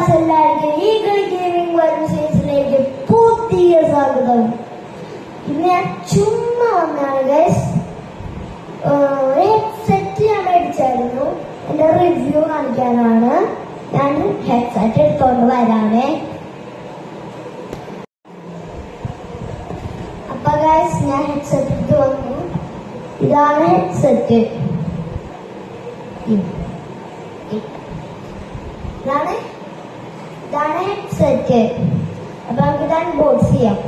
Guys, എല്ലാവർക്കും eagle gaming വെബ്സൈറ്റ്സിലേക്ക് പുതിയ സ്വാഗതം. ഇന്ന് ഞാൻ ചുമ്മാ വന്നാണ് ഗൈസ്. ഹെഡ്സെറ്റ് ഞാൻ മേടിച്ചായിരുന്നു. എന്റെ റിവ്യൂ കാണിക്കാനാണ് ഞാൻ ഹെഡ്സെറ്റ് എടുത്തോണ്ട് വരാനേ. അപ്പൊ ഗൈസ്, ഞാൻ ഹെഡ്സെറ്റ് എടുത്ത് വന്നു. ഇതാണ് ഹെഡ്സെറ്റ്. ഇതാണ് ഹെഡ്സെറ്റ്. അപ്പൊ നമുക്ക് ഇത് അൺബോക്സ് ചെയ്യാം.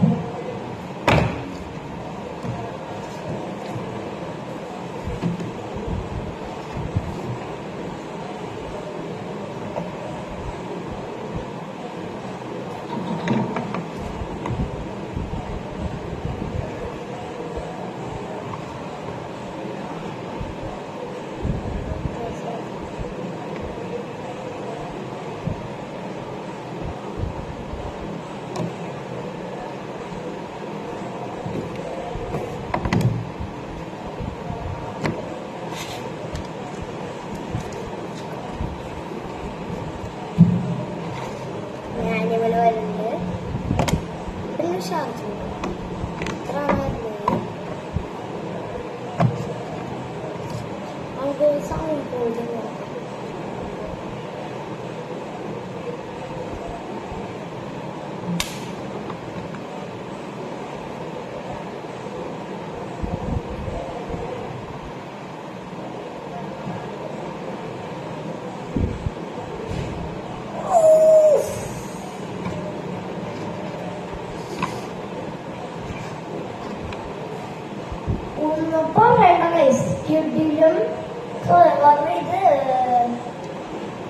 യൂട്യൂബിലും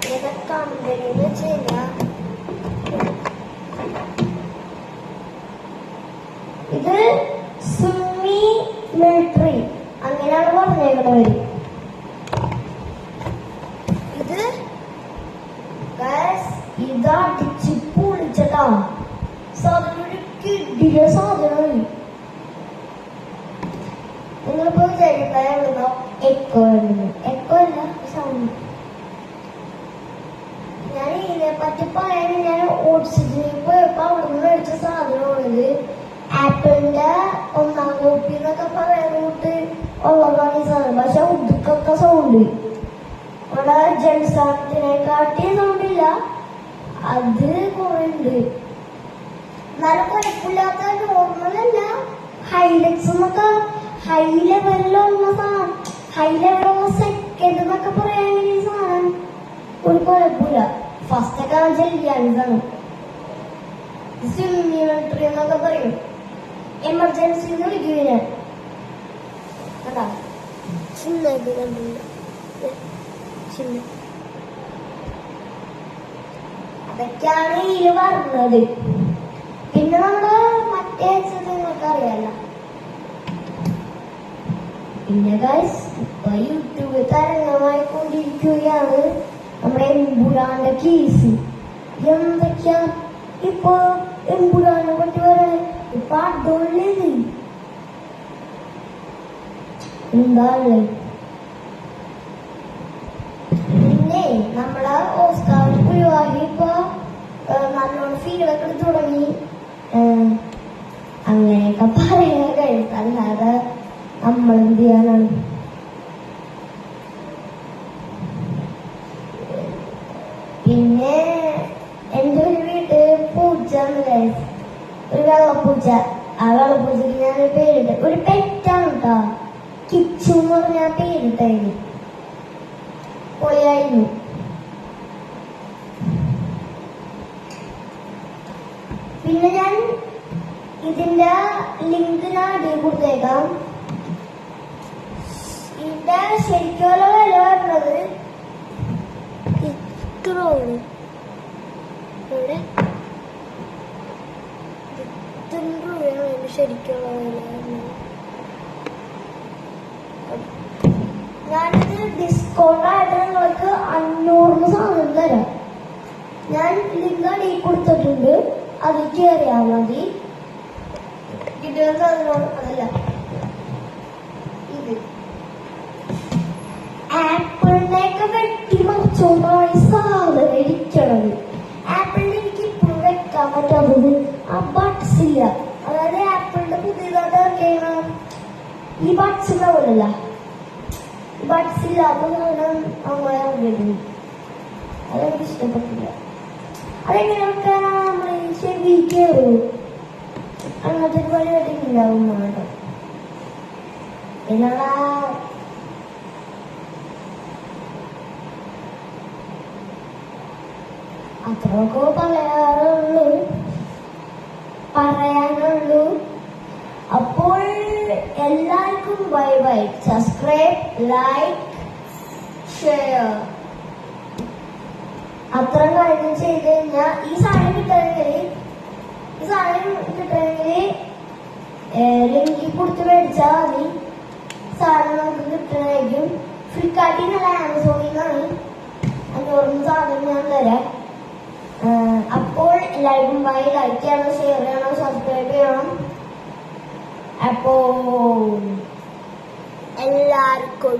ഇത് കമ്പനിന്ന് വെച്ചുകഴിഞ്ഞ ഇത് സുമി മിലിറ്ററി അങ്ങനെയാണ് പറഞ്ഞേക്കുന്നത്. ഇത് ഇത് അടിച്ച് പൊളിച്ചട്ടാ സാധനം. ഒരു കിടില സാധനം. നിങ്ങളിപ്പോ വിചാരിക്കുന്നുണ്ടോ എക്കോ അല്ല സൗണ്ട്. ഞാൻ ഇതിനെ പറ്റി പറയാൻ ഞാൻ ഓടിച്ചിട്ട് പോയപ്പോ അവിടെ നിന്ന് മേടിച്ച സാധനമാണിത്. ആപ്പിളിന്റെ 1ാം കോപ്പി എന്നൊക്കെ പറയാനായിട്ട് ഉള്ളതാണ് ഈ സാധനം. പക്ഷെ ഉടുക്കൊക്കെ സൗണ്ട് അവിടെ ജൻസാത്തിനെക്കാട്ടി സൗണ്ടില്ല, അത് കുറെ ഉണ്ട്. എന്നാലും കുഴപ്പമില്ലാത്ത നോർമലല്ല. ഹൈലൈറ്റ്സ് എന്നൊക്കെ ഹൈ ലെവലിലുള്ള സെക്കൻഡ് എന്നൊക്കെ പറയാണെങ്കിൽ ഈ സാധനം ഒരു കുഴപ്പമില്ല. ഫസ്റ്റ് ഒക്കെ ജെല്ലിയാണ്. മിലിറ്ററി എന്നൊക്കെ പറയും. എമർജൻസി എന്ന് വിളിക്കും ഞാൻ. അതാ അതൊക്കെയാണ് ഇതില് പറഞ്ഞത്. പിന്നെ നമ്മള് മറ്റേ നിങ്ങൾക്ക് അറിയാലോ. പിന്നെ ഗൈസ്, ഇപ്പൊ യൂട്യൂബിൽ തരംഗമായിക്കൊണ്ടിരിക്കുകയാണ് നമ്മുടെ എമ്പുരാന്റെ കേസ്. എന്തൊക്കെയാ ഇപ്പൊ എമ്പുരാനെ പറ്റി പറയാൻ? ഇപ്പൊ അടോളേത് എന്താണ്? പിന്നെ നമ്മളെ ഓസ്കാർ പുലിവാഹി ഇപ്പൊ നല്ലോണം ഫീലൊക്കെ എടുത്ത് തുടങ്ങി. അങ്ങനെയൊക്കെ പറയാൻ കഴിയും. അല്ലാതെ നമ്മളെന്ത് ചെയ്യാനാണ്? പിന്നെ എന്റെ ഒരു വീട്ടിൽ പൂച്ച, ഒരു വെള്ളപ്പൂച്ച. ആ വെള്ളപ്പൂച്ചക്ക് ഞാൻ പേരിട്ട്, ഒരു പെറ്റാണ് കേട്ടോ, കിച്ചു എന്ന് പറഞ്ഞ പേരിട്ടായിരുന്നു. പൊളിയായിരുന്നു. പിന്നെ ഞാൻ ഇതിന്റെ ലിങ്ക് ഞാൻ അടിയിൽ കൊടുത്തേക്കാം. ഇതിന്റെ ശരിക്കുള്ള വില വരുന്നത് ഇത്രയാണ്. ഇവിടെ 100 രൂപയാണ് ശരിക്കുള്ള വില. ഞാനിത് ഡിസ്കൗണ്ട് ആയിട്ട് നിങ്ങൾക്ക് 500 സാധനം തരാം. ഞാൻ ലിങ്ക് അടിയിൽ കൊടുത്തിട്ടുണ്ട്, അത് കയറിയാൽ മതി. കിട്ടുന്ന സാധനമാണ് അതല്ല ഇത്. ആപ്പിളിനെയൊക്കെ വെട്ടി മറിച്ചോണ്ടാണ് ഈ സാധനം ഇരിക്കണത്. ബഡ്സ് ഇല്ല. അതായത് ആപ്പിളിന്റെ പുതിയതായിട്ട് ഇറക്കിയ ഈ ബഡ്സ് ഉണ്ടാവില്ല, ബഡ്സ് ഇല്ലാത്ത സാധനം അങ്ങനെ ഉപയോഗിക്കുന്നു. അതെനിക്ക് ഇഷ്ടപ്പെട്ടില്ല. അതെങ്ങനെയൊക്കെ നമ്മൾ ചെവി കയറും, അങ്ങനത്തെ ഒരു പരിപാടി ഉണ്ടാവും കേട്ടോ. പിന്നെ അത്രയൊക്കെ പറയാനുള്ളൂ. അപ്പോൾ എല്ലാവർക്കും bye bye. Subscribe, like, share അത്ര കാര്യം ചെയ്ത് കഴിഞ്ഞാൽ ഈ സാധനം കിട്ടണമെങ്കിൽ ലിങ്കിൽ കൊടുത്ത് മേടിച്ചാൽ മതി. സാധനം നമുക്ക് കിട്ടണമെങ്കിൽ ഫ്ലിപ്കാർട്ടിൽ നിന്നല്ല, ആമസോണിൽ നിന്നാണ് 500 സാധനം ഞാൻ തരാം. അപ്പോൾ എല്ലാവർക്കും ബൈ. ലൈക്ക് ചെയ്യണം, ഷെയർ ചെയ്യണം, സബ്സ്ക്രൈബ് ചെയ്യണം. അപ്പോ എല്ലാവർക്കും